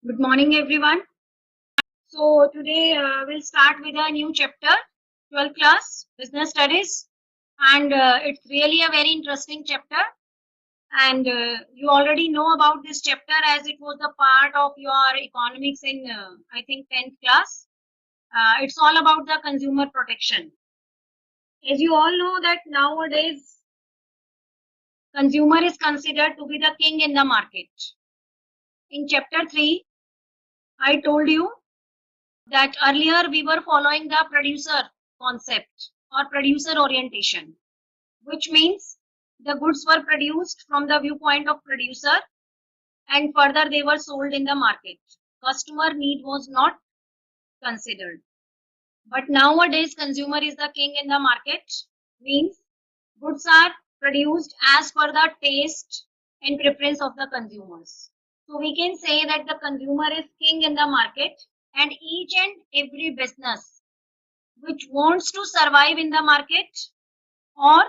Good morning, everyone. So today we'll start with a new chapter, 12th class business studies, and it's really a very interesting chapter. And you already know about this chapter as it was a part of your economics in I think 10th class. It's all about the consumer protection. As you all know that nowadays consumer is considered to be the king in the market. In chapter 3, I told you that earlier we were following the producer concept or producer orientation, which means the goods were produced from the viewpoint of producer and further they were sold in the market. Customer need was not considered. But nowadays consumer is the king in the market, means goods are produced as per the taste and preference of the consumers. So we can say that the consumer is king in the market, and each and every business which wants to survive in the market or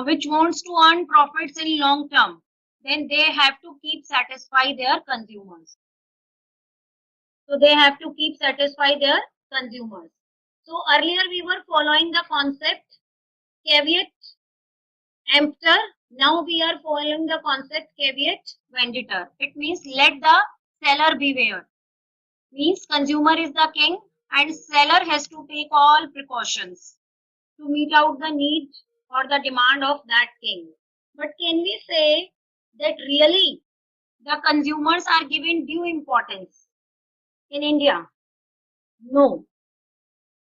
which wants to earn profits in long term, then they have to keep satisfy their consumers. So they have to keep satisfy their consumers. So earlier we were following the concept caveat emptor. Now we are following the concept caveat venditor. It means let the seller beware. Means consumer is the king and seller has to take all precautions to meet out the need or the demand of that king. But can we say that really the consumers are given due importance in India? No.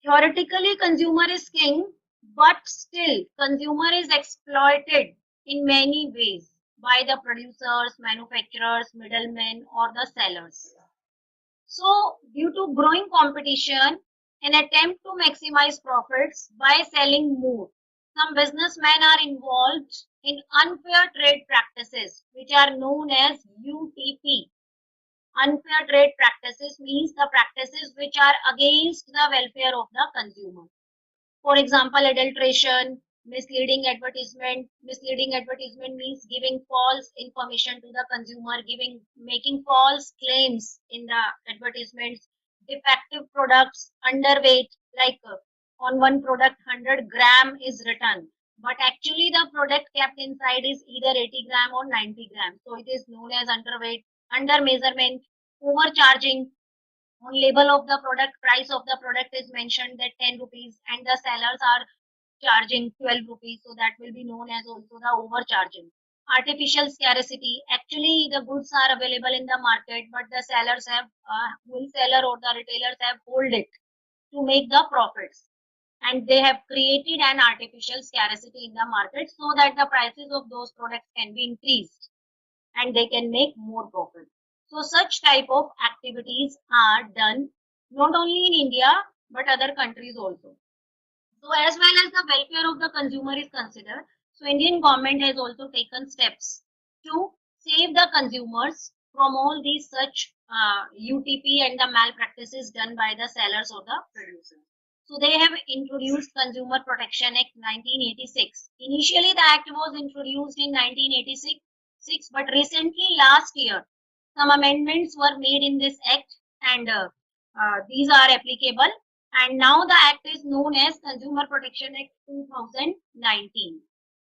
Theoretically, consumer is king, but still consumer is exploited in many ways by the producers, manufacturers, middlemen, or the sellers. So, due to growing competition, an attempt to maximize profits by selling more, some businessmen are involved in unfair trade practices, which are known as UTP. Unfair trade practices means the practices which are against the welfare of the consumer. For example, adulteration, misleading advertisement. Misleading advertisement means giving false information to the consumer, making false claims in the advertisements. Defective products, underweight, like on one product 100 gram is written, but actually the product kept inside is either 80 gram or 90 gram. So it is known as underweight, under measurement, overcharging. On label of the product, price of the product is mentioned that 10 rupees and the sellers are charging 12 rupees, so that will be known as also the overcharging. Artificial scarcity, actually the goods are available in the market, but the sellers have wholesaler or the retailers have hold it to make the profits, and they have created an artificial scarcity in the market so that the prices of those products can be increased and they can make more profit. So such type of activities are done not only in India but other countries also. So as well as the welfare of the consumer is considered, so Indian government has also taken steps to save the consumers from all these such UTP and the malpractices done by the sellers or the producers. So they have introduced Consumer Protection Act 1986. Initially the act was introduced in 1986, but recently last year some amendments were made in this act, and these are applicable, and now the act is known as Consumer Protection Act 2019.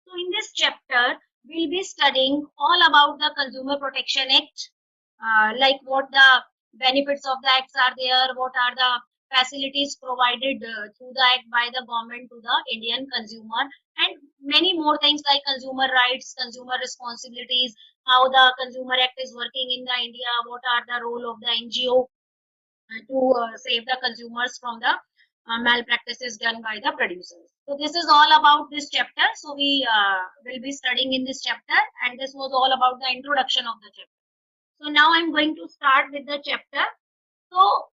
So in this chapter we'll be studying all about the Consumer Protection Act, like what the benefits of the acts are there, what are the facilities provided through the act by the government to the Indian consumer, and many more things like consumer rights, consumer responsibilities, how the Consumer Act is working in the India, what are the role of the NGO to save the consumers from the malpractices done by the producers. So this is all about this chapter. So we will be studying in this chapter, and this was all about the introduction of the chapter. So now I'm going to start with the chapter. So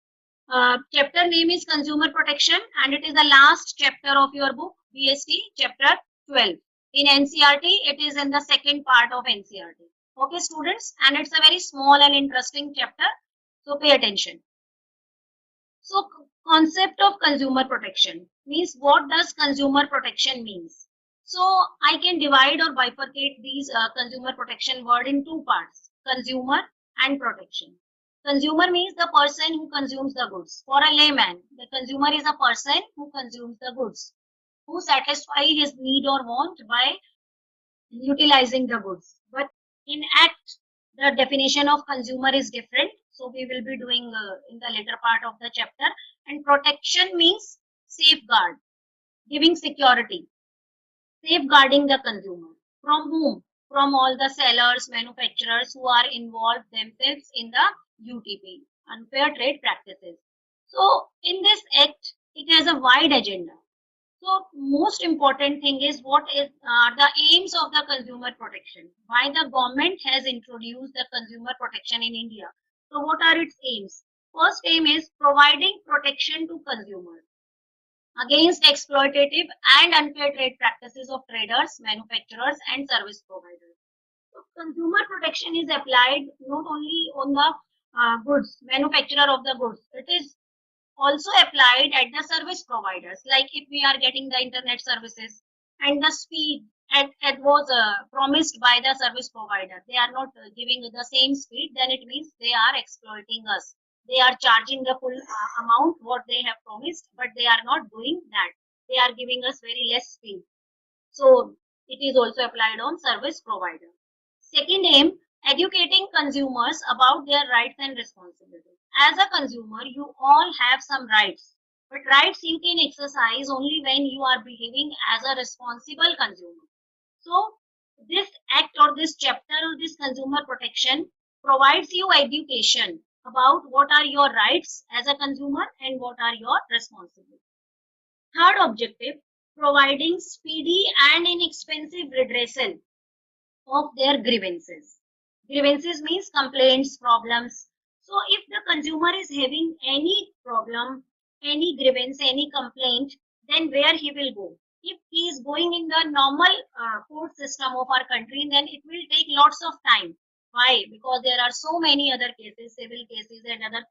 chapter name is Consumer Protection, and it is the last chapter of your book BST, chapter 12. In NCERT, it is in the second part of NCERT. Okay, students, and it's a very small and interesting chapter, so pay attention. So concept of consumer protection means, what does consumer protection means? So I can divide or bifurcate these consumer protection word in two parts, consumer and protection. Consumer means the person who consumes the goods. For a layman, the consumer is a person who consumes the goods, who satisfy his need or want by utilizing the goods. But in act, the definition of consumer is different. So we will be doing in the later part of the chapter. And protection means safeguard, giving security, safeguarding the consumer. From whom? From all the sellers, manufacturers who are involved themselves in the UTP, unfair trade practices. So in this act, it has a wide agenda. So most important thing is what is the aims of the consumer protection. Why the government has introduced the consumer protection in India. So what are its aims? First aim is providing protection to consumers against exploitative and unfair trade practices of traders, manufacturers, and service providers. So consumer protection is applied not only on the goods, manufacturer of the goods. It is also applied at the service providers. Like if we are getting the internet services and the speed at was promised by the service provider, they are not giving the same speed, then it means they are exploiting us. They are charging the full amount what they have promised, but they are not doing that. They are giving us very less speed. So it is also applied on service provider. Second aim, educating consumers about their rights and responsibilities. As a consumer, you all have some rights, but rights you can exercise only when you are behaving as a responsible consumer. So this act or this chapter or this consumer protection provides you education about what are your rights as a consumer and what are your responsibilities. Third objective, providing speedy and inexpensive redressal of their grievances. Grievances means complaints, problems. So if the consumer is having any problem, any grievance, any complaint, then where he will go? If he is going in the normal court system of our country, then it will take lots of time. Why? Because there are so many other cases, civil cases and other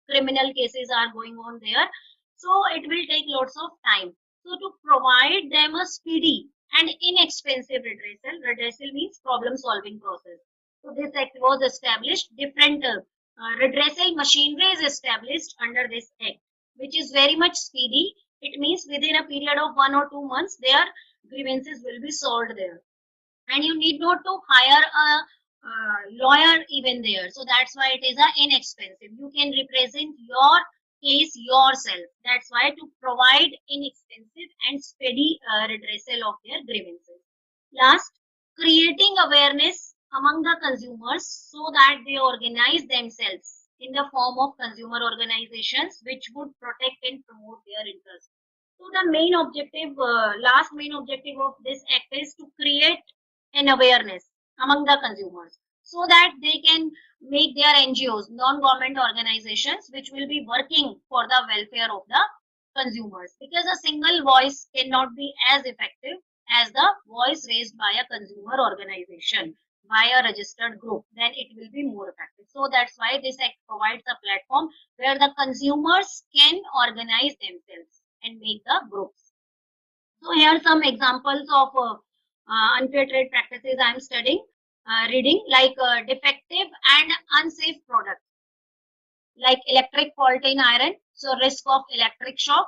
criminal cases are going on there. So it will take lots of time. So to provide them a speedy and inexpensive redressal. Redressal means problem solving process. So this act was established. Different redressal machinery is established under this act, which is very much speedy. It means within a period of 1 or 2 months, their grievances will be solved there, and you need not to hire a lawyer even there. So that's why it is a inexpensive. You can represent your case yourself. That's why to provide inexpensive and speedy redressal of their grievances. Last, creating awareness among the consumers so that they organize themselves in the form of consumer organizations which would protect and promote their interests. So the main objective, last main objective of this act is to create an awareness among the consumers so that they can make their NGOs, non-government organizations, which will be working for the welfare of the consumers. Because a single voice cannot be as effective as the voice raised by a consumer organization, by a registered group, then it will be more effective. So that's why this act provides a platform where the consumers can organize themselves and make the groups. So here are some examples of unfair trade practices I am studying, reading, like defective and unsafe products, like electric fault in iron, so risk of electric shock,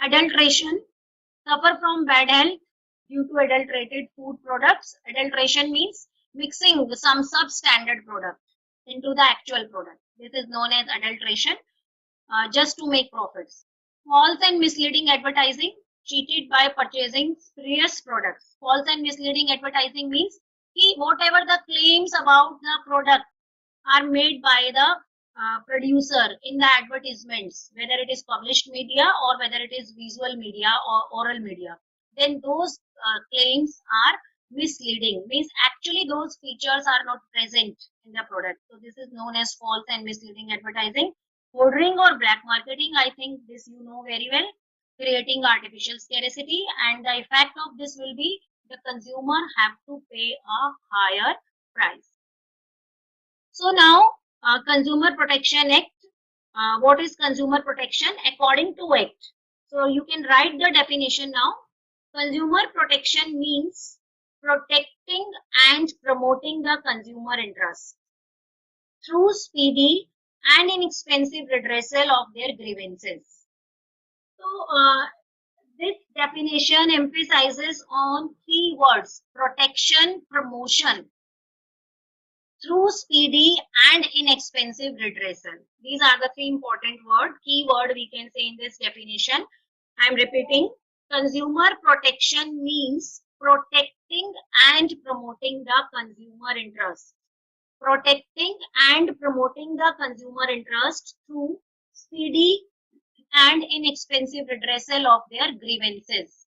adulteration, suffer from bad health due to adulterated food products. Adulteration means mixing some substandard product into the actual product. This is known as adulteration, just to make profits. False and misleading advertising, cheated by purchasing spurious products. False and misleading advertising means whatever the claims about the product are made by the producer in the advertisements, whether it is published media or whether it is visual media or oral media, then those claims are misleading, means actually those features are not present in the product. So this is known as false and misleading advertising. Ordering or black marketing, I think this you know very well, creating artificial scarcity, and the effect of this will be the consumer have to pay a higher price. So now, Consumer Protection Act. What is consumer protection according to Act? So you can write the definition now. Consumer protection means protecting and promoting the consumer interest through speedy and inexpensive redressal of their grievances. So, this definition emphasizes on three words: protection, promotion, through speedy and inexpensive redressal. These are the three important words, key word we can say in this definition. I am repeating. Consumer protection means protecting and promoting the consumer interest. Protecting and promoting the consumer interest through speedy and inexpensive redressal of their grievances.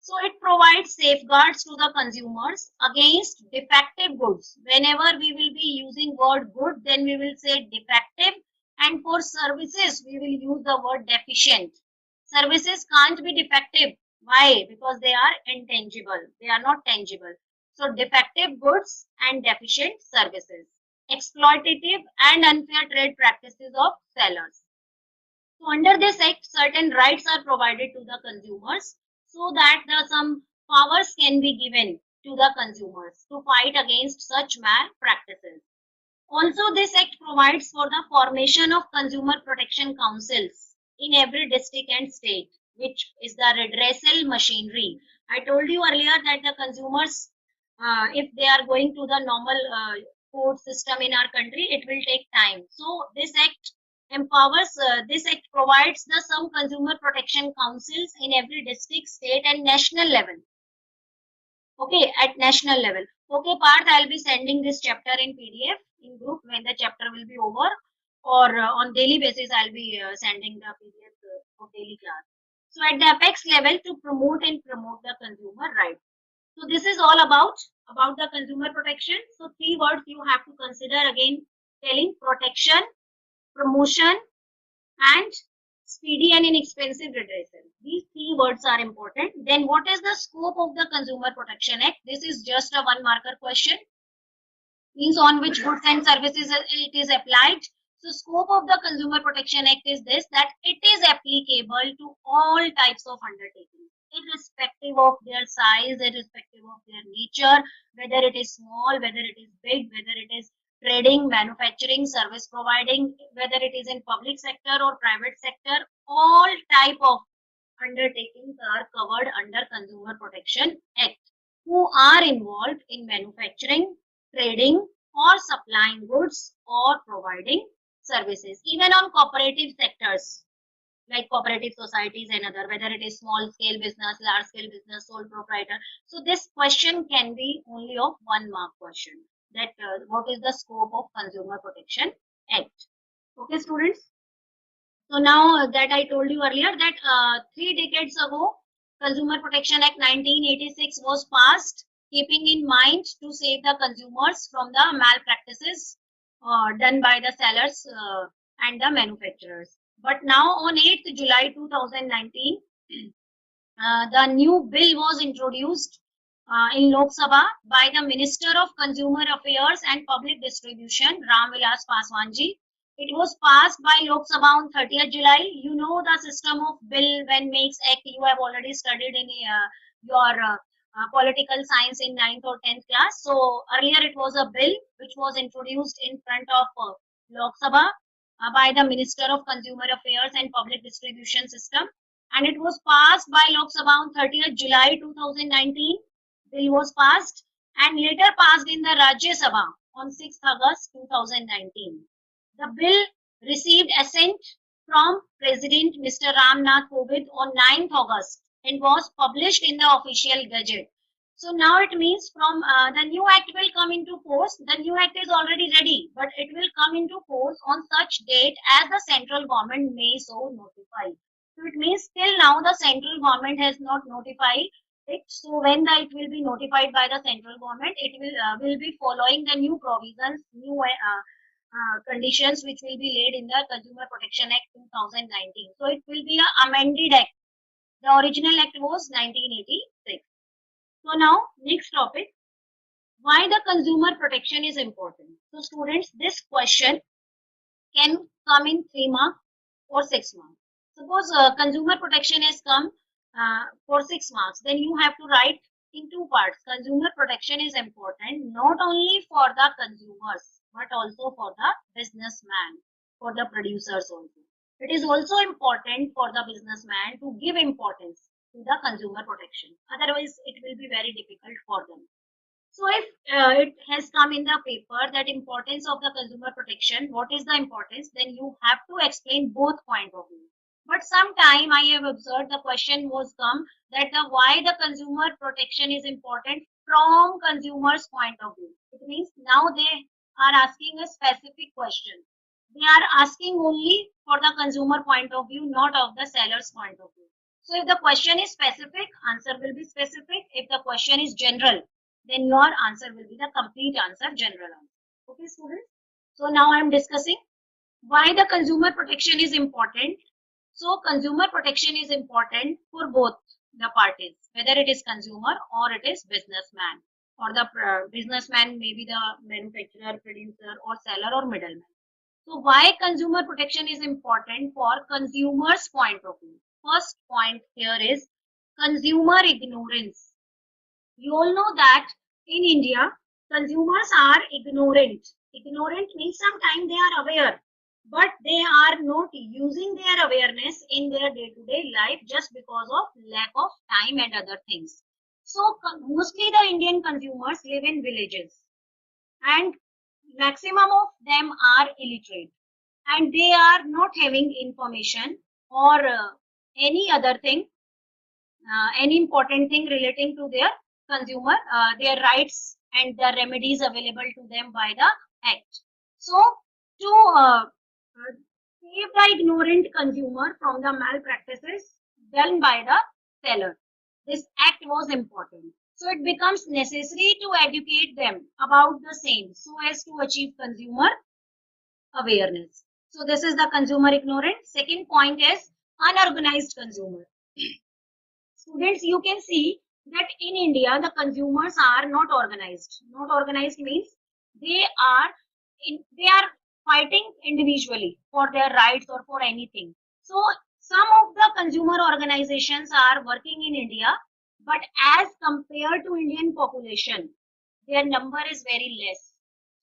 So it provides safeguards to the consumers against defective goods. Whenever we will be using word good, then we will say defective, and for services we will use the word deficient. Services can't be defective. Why? Because they are intangible. They are not tangible. So defective goods and deficient services. Exploitative and unfair trade practices of sellers. So under this act, certain rights are provided to the consumers so that some powers can be given to the consumers to fight against such malpractices. Also, this act provides for the formation of consumer protection councils in every district and state, which is the redressal machinery. I told you earlier that the consumers, if they are going to the normal court system in our country, it will take time. So this act empowers, this act provides the some consumer protection councils in every district, state, and national level. Okay, at national level. Okay, Parth, I'll be sending this chapter in PDF in group when the chapter will be over, or on daily basis I'll be sending the PDF for daily class. So at the apex level, to promote the consumer rights. So this is all about the consumer protection. So three words you have to consider again, telling: protection, promotion, and speedy and inexpensive redressal. These three words are important. Then what is the scope of the Consumer Protection Act? This is just a one marker question. Means on which goods and services it is applied. So scope of the Consumer Protection Act is this, that it is applicable to all types of undertakings, irrespective of their size, irrespective of their nature, whether it is small, whether it is big, whether it is trading, manufacturing, service providing, whether it is in public sector or private sector, all type of undertakings are covered under Consumer Protection Act, who are involved in manufacturing, trading, or supplying goods or providing services. Even on cooperative sectors like cooperative societies and other, whether it is small scale business, large scale business, sole proprietor. So this question can be only of one mark question, that what is the scope of Consumer Protection Act. Okay, students. So now that I told you earlier that 3 decades ago, Consumer Protection Act 1986 was passed, keeping in mind to save the consumers from the malpractices done by the sellers and the manufacturers. But now on 8th July 2019, the new bill was introduced in Lok Sabha by the Minister of Consumer Affairs and Public Distribution, Ram Vilas Paswan ji. It was passed by Lok Sabha on 30th July. You know the system of bill when makes act. You have already studied in your political science in 9th or 10th class. So earlier it was a bill which was introduced in front of Lok Sabha by the Minister of Consumer Affairs and Public Distribution System, and it was passed by Lok Sabha on 30th July 2019. Bill was passed and later passed in the Rajya Sabha on 6th August 2019. The bill received assent from President Mr. Ram Nath Kovind on 9th August and was published in the official gazette. So now it means from the new act will come into force. The new act is already ready, but it will come into force on such date as the central government may so notify. So it means till now the central government has not notified it. So when it will be notified by the central government, it will be following the new provisions, new conditions which will be laid in the Consumer Protection Act 2019. So it will be an amended act. The original act was 1986. So now next topic, why the consumer protection is important. So students, this question can come in 3 marks or 6 marks. Suppose consumer protection has come for 6 marks, then you have to write in 2 parts. Consumer protection is important not only for the consumers but also for the businessman, for the producers also. It is also important for the businessman to give importance to the consumer protection. Otherwise, it will be very difficult for them. So if it has come in the paper that importance of the consumer protection, what is the importance? Then you have to explain both point of view. But sometime I have observed the question was come that the why the consumer protection is important from consumer's point of view. It means now they are asking a specific question. They are asking only for the consumer point of view, not of the seller's point of view. So if the question is specific, answer will be specific. If the question is general, then your answer will be the complete answer, general answer. Okay, students? So now I am discussing why the consumer protection is important. So consumer protection is important for both the parties, whether it is consumer or it is businessman, or the businessman may be the manufacturer, producer, or seller, or middleman. So why consumer protection is important for consumers' point of view? First point here is consumer ignorance. You all know that in India, consumers are ignorant. Ignorant means sometimes they are aware, but they are not using their awareness in their day-to-day life just because of lack of time and other things. So mostly the Indian consumers live in villages, and maximum of them are illiterate, and they are not having information or any other thing, any important thing relating to their consumer, their rights and the remedies available to them by the act. So to save the ignorant consumer from the malpractices done by the seller, this act was important. So it becomes necessary to educate them about the same so as to achieve consumer awareness. So this is the consumer ignorance. Second point is unorganized consumer. Students, you can see that in India, the consumers are not organized. Not organized means they are they are fighting individually for their rights or for anything. So some of the consumer organizations are working in India, but as compared to Indian population, their number is very less.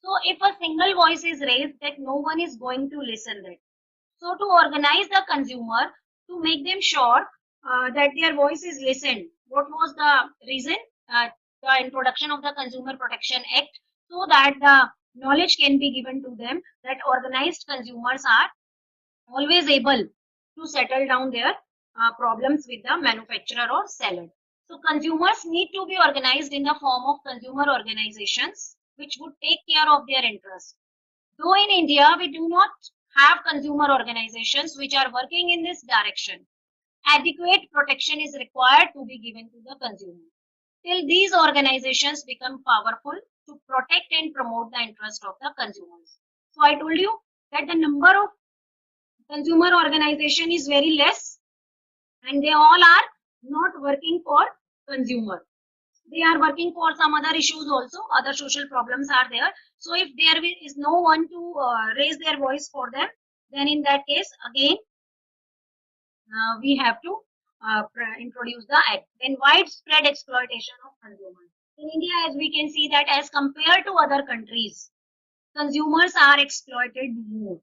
So if a single voice is raised, that no one is going to listen that. So to organize the consumer, to make them sure that their voice is listened. What was the reason? The introduction of the Consumer Protection Act, so that the knowledge can be given to them that organized consumers are always able to settle down their problems with the manufacturer or seller. So consumers need to be organized in the form of consumer organizations which would take care of their interests. Though in India, we do not have consumer organizations which are working in this direction, adequate protection is required to be given to the consumer. Till these organizations become powerful to protect and promote the interest of the consumers. So I told you that the number of consumer organization is very less, and they all are not working for consumer. They are working for some other issues also, other social problems are there. So if there is no one to raise their voice for them, then in that case again we have to introduce the act. Then widespread exploitation of consumers in India, as we can see that as compared to other countries, consumers are exploited more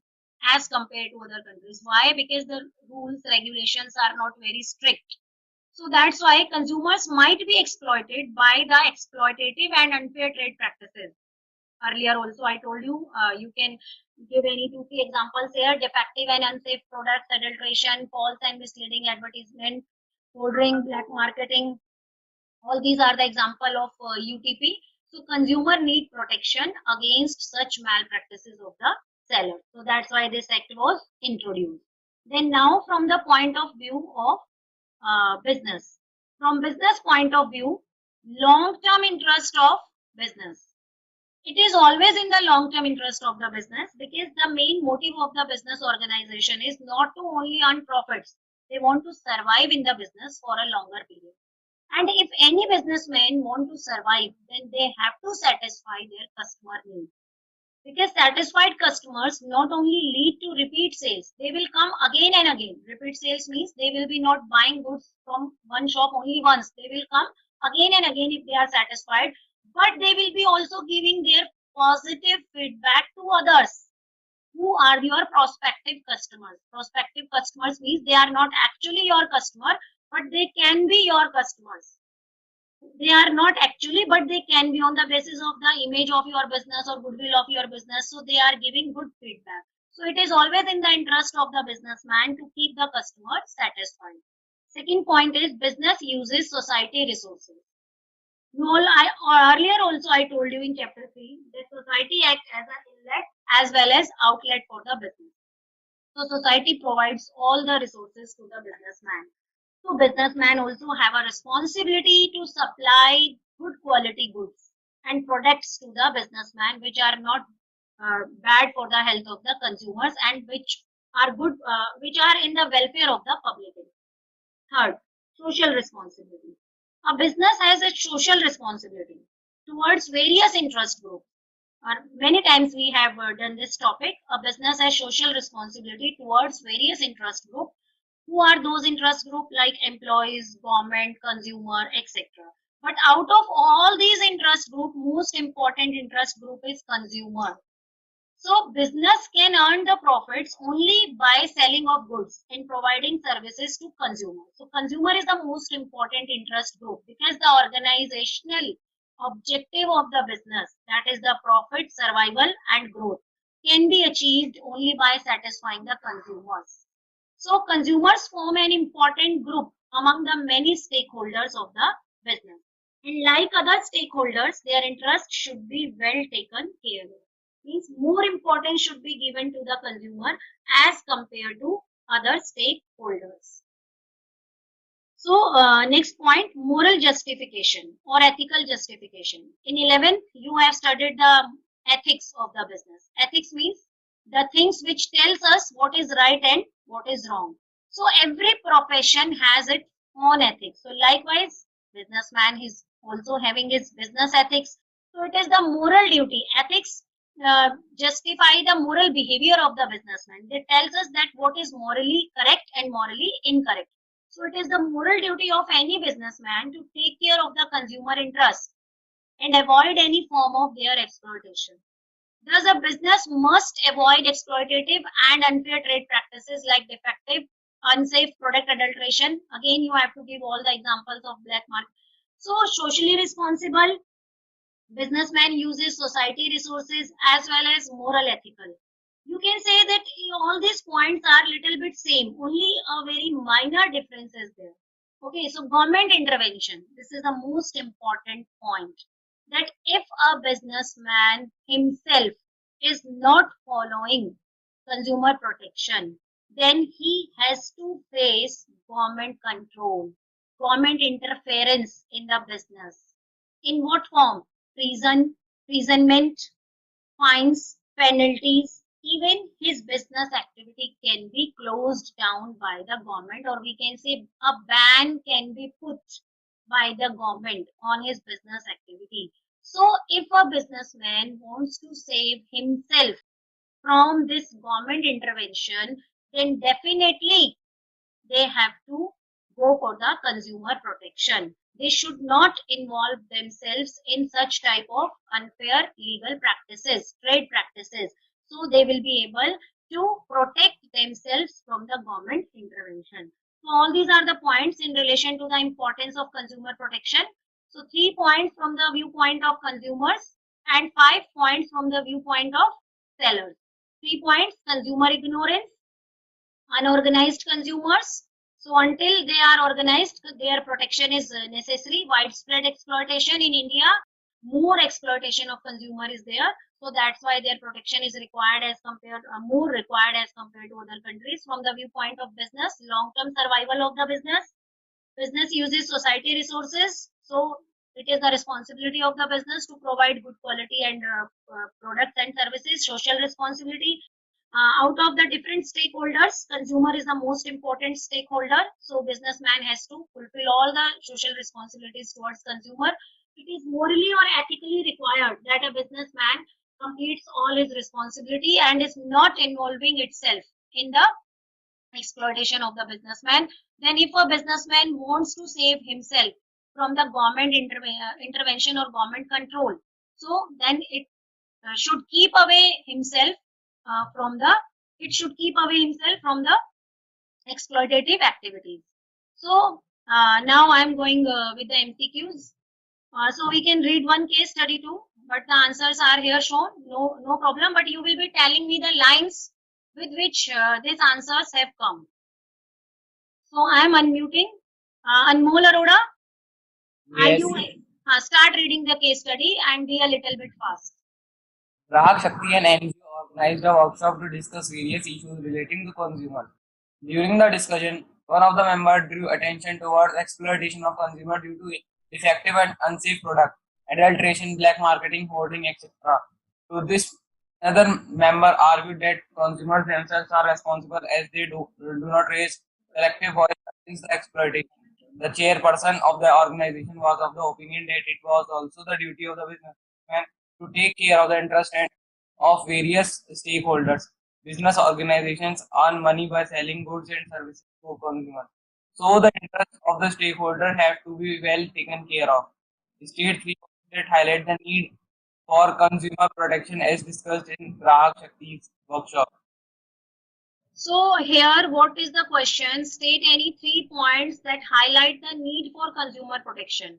as compared to other countries. Why? Because the rules regulations are not very strict. So that's why consumers might be exploited by the exploitative and unfair trade practices. Earlier also I told you, you can give any two key examples here: defective and unsafe products, adulteration, false and misleading advertisement, ordering, black marketing. All these are the example of UTP. So consumer need protection against such malpractices of the seller. So that's why this act was introduced. Then now from the point of view of business. From business point of view, long-term interest of business. It is always in the long-term interest of the business, because the main motive of the business organization is not to only earn profits. They want to survive in the business for a longer period. And if any businessman want to survive, then they have to satisfy their customer needs. Because satisfied customers not only lead to repeat sales, they will come again and again. Repeat sales means they will be not buying goods from one shop only once. They will come again and again if they are satisfied, but they will be also giving their positive feedback to others. who are your prospective customers. Prospective customers means they are not actually your customer, but they can be your customers. They are not actually, but they can be on the basis of the image of your business or goodwill of your business. So they are giving good feedback. So it is always in the interest of the businessman to keep the customer satisfied. Second point is business uses society resources. You all, earlier also I told you in chapter 3 that society acts as an inlet as well as outlet for the business. So society provides all the resources to the businessman. So businessmen also have a responsibility to supply good quality goods and products to the businessman which are not bad for the health of the consumers and which are good, which are in the welfare of the public. Third, social responsibility. A business has a social responsibility towards various interest groups. Many times we have done this topic. A business has social responsibility towards various interest groups. Who are those interest groups like employees, government, consumer, etc. But out of all these interest groups, most important interest group is consumer. So business can earn the profits only by selling of goods and providing services to consumers. So consumer is the most important interest group because the organizational objective of the business, that is the profit, survival and growth, can be achieved only by satisfying the consumers. So consumers form an important group among the many stakeholders of the business. And like other stakeholders, their interest should be well taken care of. Means more importance should be given to the consumer as compared to other stakeholders. So next point, moral justification or ethical justification. In 11th, you have studied the ethics of the business. Ethics means the things which tells us what is right and what is wrong. So every profession has its own ethics. So likewise, businessman is also having his business ethics. So it is the moral duty. Ethics justify the moral behavior of the businessman. It tells us that what is morally correct and morally incorrect. So it is the moral duty of any businessman to take care of the consumer interest and avoid any form of their exploitation. Thus, a business must avoid exploitative and unfair trade practices like defective, unsafe product adulteration. Again, you have to give all the examples of black market. So, socially responsible businessman uses society resources as well as moral ethical. You can say that all these points are little bit same, only a very minor difference is there. Okay, so government intervention. This is the most important point. That if a businessman himself is not following consumer protection, then he has to face government control, government interference in the business. In what form? Imprisonment, fines, penalties, even his business activity can be closed down by the government, or we can say a ban can be put by the government on his business activity. So if a businessman wants to save himself from this government intervention, then definitely they have to go for the consumer protection. They should not involve themselves in such type of unfair legal practices, trade practices. So they will be able to protect themselves from the government intervention. So all these are the points in relation to the importance of consumer protection. So 3 points from the viewpoint of consumers and 5 points from the viewpoint of sellers. 3 points: consumer ignorance, unorganized consumers. So until they are organized, their protection is necessary. Widespread exploitation in India, more exploitation of consumer is there. So that's why their protection is required as compared, more required as compared to other countries. From the viewpoint of business, long-term survival of the business. Business uses society resources. So it is the responsibility of the business to provide good quality and products and services. Social responsibility, out of the different stakeholders, consumer is the most important stakeholder. So businessman has to fulfill all the social responsibilities towards consumer. It is morally or ethically required that a businessman completes all his responsibility and is not involving itself in the exploitation of the businessman. Then if a businessman wants to save himself from the government intervention or government control, so then it should keep away himself it should keep away himself from the exploitative activities. So now I'm going with the MCQs. So we can read one case study too, but the answers are here shown. No problem. But you will be telling me the lines with which these answers have come. So I am unmuting. Anmol Arora, are Yes. you start reading the case study and be a little bit fast. Grahak Shakti and NGO organized a workshop to discuss various issues relating to consumers. During the discussion, one of the members drew attention towards exploitation of consumer due to defective and unsafe product, adulteration, black marketing, hoarding, etc. To this, another member argued that consumers themselves are responsible as they do not raise collective voice against the exploitation. The chairperson of the organization was of the opinion that it was also the duty of the businessman to take care of the interest and of various stakeholders. Business organizations earn money by selling goods and services to consumers. So the interests of the stakeholder have to be well taken care of. State 3 that highlight the need for consumer protection as discussed in Grahak Shakti's workshop. So here, what is the question? State any 3 points that highlight the need for consumer protection,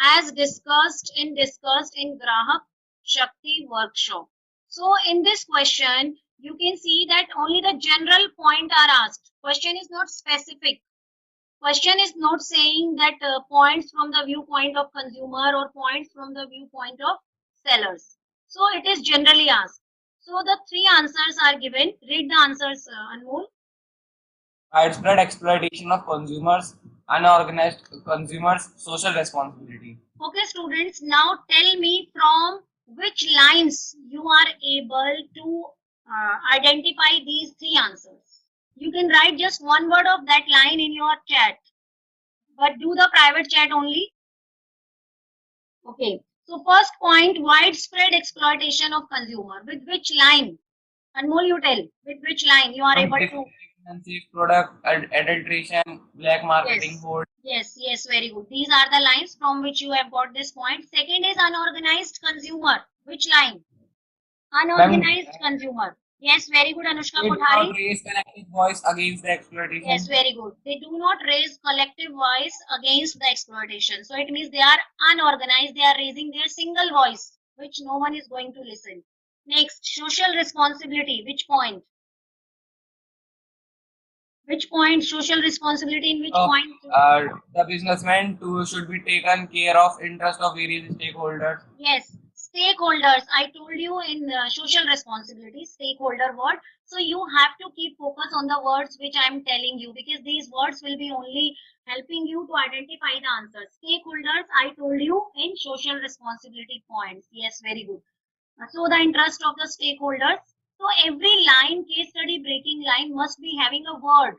as discussed in Grahak Shakti workshop. So in this question, you can see that only the general point are asked. Question is not specific. Question is not saying that points from the viewpoint of consumer or points from the viewpoint of sellers. So it is generally asked. So the 3 answers are given. Read the answers, Anmol. Widespread exploitation of consumers, unorganized consumers, social responsibility. Okay, students, now tell me from which lines you are able to identify these 3 answers. You can write just one word of that line in your chat, but do the private chat only. Okay, so first point, widespread exploitation of consumer. With which line? Anmol, you tell. With which line you are able to? Unsafe product, adulteration, black marketing, hoard. Yes, very good. These are the lines from which you have got this point. Second is unorganized consumer. Which line? Unorganized consumer. Yes, very good, Anushka They do Kothari. not raise collective voice against the exploitation. Yes, very good. They do not raise collective voice against the exploitation. So it means they are unorganized. They are raising their single voice, which no one is going to listen. Next, social responsibility. Which point? Which point? Social responsibility in which point? The businessman too should be taken care of interest of various stakeholders. Yes, stakeholders. I told you in social responsibility, stakeholder word. So you have to keep focus on the words which I am telling you, because these words will be only helping you to identify the answers. Stakeholders, I told you in social responsibility points. Yes, very good. So the interest of the stakeholders. So every line, case study breaking line, must be having a word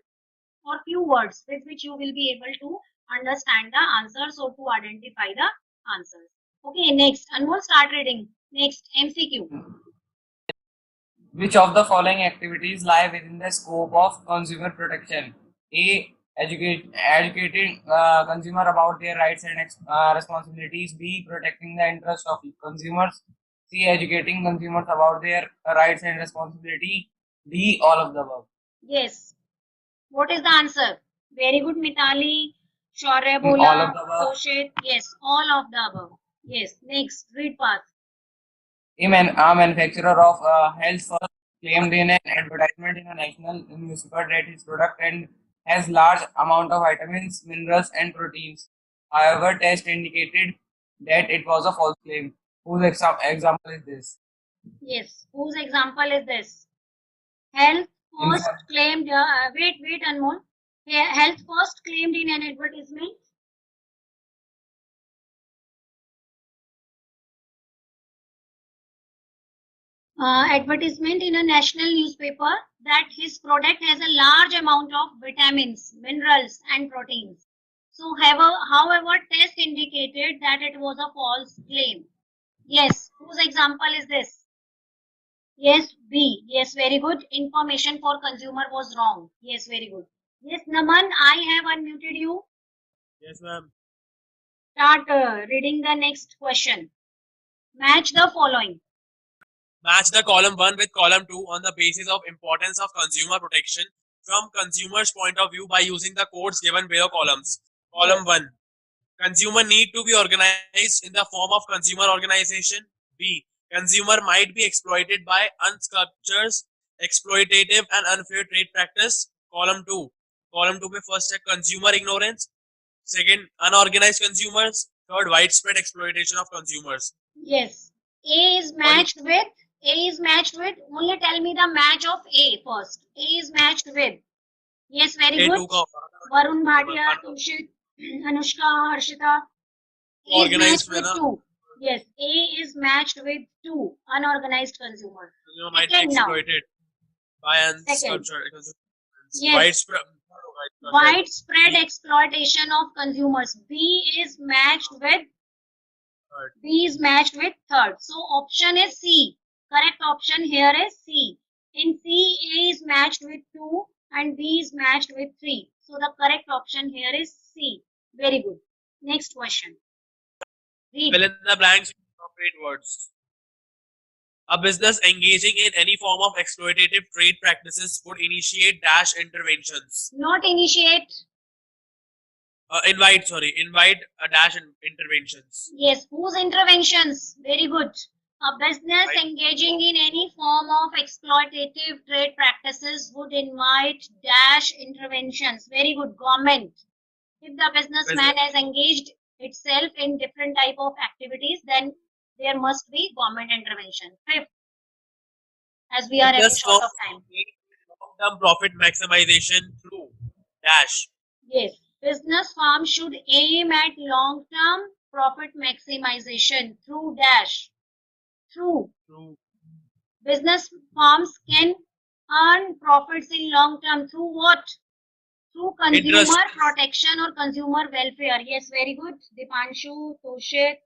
or few words with which you will be able to understand the answers or to identify the answers. Okay, next, and we'll start reading. Next, MCQ. Which of the following activities lie within the scope of consumer protection? A. Educating consumer about their rights and responsibilities. B. Protecting the interest of consumers. C. Educating consumers about their rights and responsibility. D. All of the above. Yes. What is the answer? Very good, Mitali. Shaurya All Bola, of the above. Koshit. Yes, all of the above. Yes. Next, read path. A manufacturer of health first claimed in an advertisement in a national newspaper that his product and has large amount of vitamins, minerals, and proteins. However, test indicated that it was a false claim. Whose example is this? Yes. Whose example is this? Health first claimed. Wait, Anmol. Health first claimed in an advertisement. Advertisement in a national newspaper that his product has a large amount of vitamins, minerals, and proteins. So, however, test indicated that it was a false claim. Yes, whose example is this? Yes, B. Yes, very good. Information for consumer was wrong. Yes, very good. Yes, Naman, I have unmuted you. Yes, ma'am. Start reading the next question. Match the following. Match the column 1 with column 2 on the basis of importance of consumer protection from consumer's point of view by using the codes given below columns. Column Yes. 1. Consumer need to be organized in the form of consumer organization. B. Consumer might be exploited by unsculptures, exploitative and unfair trade practice. Column 2. Column 2 में first है consumer ignorance. Second, unorganized consumers. Third, widespread exploitation of consumers. Yes. A is matched with. A is matched with. Only tell me the match of A first. A is matched with. Yes, very good. A2 का Varun Bhatia, Tushit, Anushka, Harshita. A is matched organized में with ना 2. Yes, A is matched with 2. Unorganized consumer. consumer might be Second now. exploited by Second. unsculptured Yes. widespread. Widespread exploitation of consumers. B is matched with. B is matched with third. So option is C. Correct option here is C. In C, A is matched with 2 and B is matched with 3. So the correct option here is C. Very good. Next question. Read. Fill in the blanks with appropriate words. A business engaging in any form of exploitative trade practices would initiate dash interventions. Not initiate. Invite a dash interventions. Yes, whose interventions? Very good. A business engaging in any form of exploitative trade practices would invite dash interventions. Very good. Government. If the businessman has engaged itself in different type of activities, then there must be government intervention. Fifth, as we are running short of time. Long-term profit maximization through dash. Yes, business firm should aim at long-term profit maximization through dash. Through. Business firms can earn profits in long term through what? Through consumer protection or consumer welfare. Yes, very good. Dipanshu, Toshit.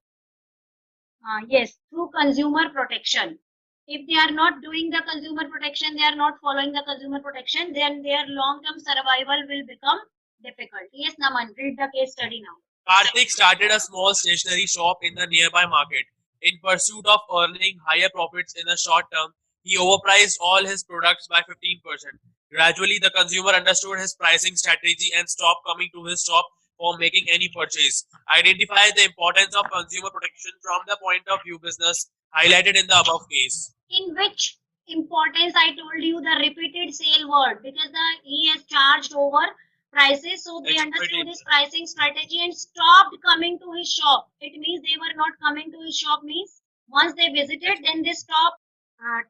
Yes, through consumer protection. If they are not doing the consumer protection, they are not following the consumer protection, then their long-term survival will become difficult. Yes, Naman, read the case study now. Karthik started a small stationery shop in the nearby market. In pursuit of earning higher profits in the short term, he overpriced all his products by 15%. Gradually, the consumer understood his pricing strategy and stopped coming to his shop for making any purchase. Identify the importance of consumer protection from the point of view business highlighted in the above case. In which importance I told you the repeated sale word, because he has charged over prices, so they understood his pricing strategy and stopped coming to his shop. It means they were not coming to his shop, means once they visited, then they stopped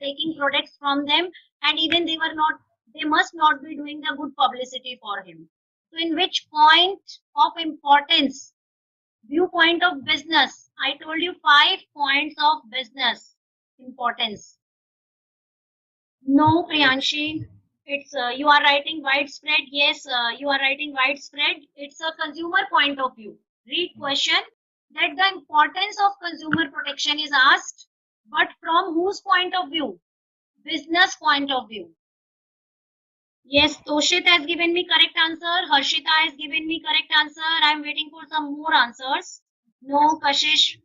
taking products from them, and even they must not be doing the good publicity for him. So in which point of importance, viewpoint of business, I told you 5 points of business importance. No, Priyanshi, it's you are writing widespread. Yes, you are writing widespread. It's a consumer point of view. Read question that the importance of consumer protection is asked, but from whose point of view? Business point of view. Yes, Toshit has given me correct answer. Harshita has given me correct answer. I am waiting for some more answers. No, Kashish,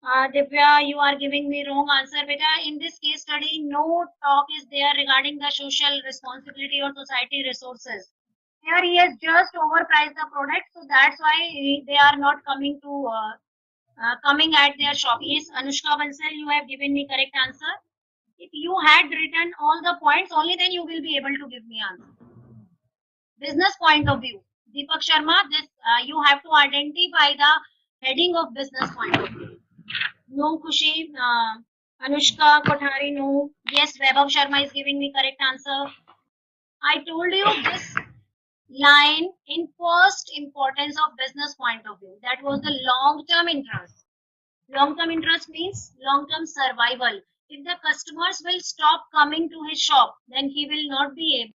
Divya, you are giving me wrong answer. Beta, in this case study, no talk is there regarding the social responsibility or society resources. Here he has just overpriced the product, so that's why they are not coming to coming at their shop. Yes, Anushka Bansal, you have given me correct answer. If you had written all the points, only then you will be able to give me answer. Business point of view. Deepak Sharma, this you have to identify the heading of business point of view. No, Kushi. Anushka Kothari, no. Yes, Vaibhav Sharma is giving me correct answer. I told you this line in first importance of business point of view. That was the long-term interest. Long-term interest means long-term survival. If the customers will stop coming to his shop, then he will not be able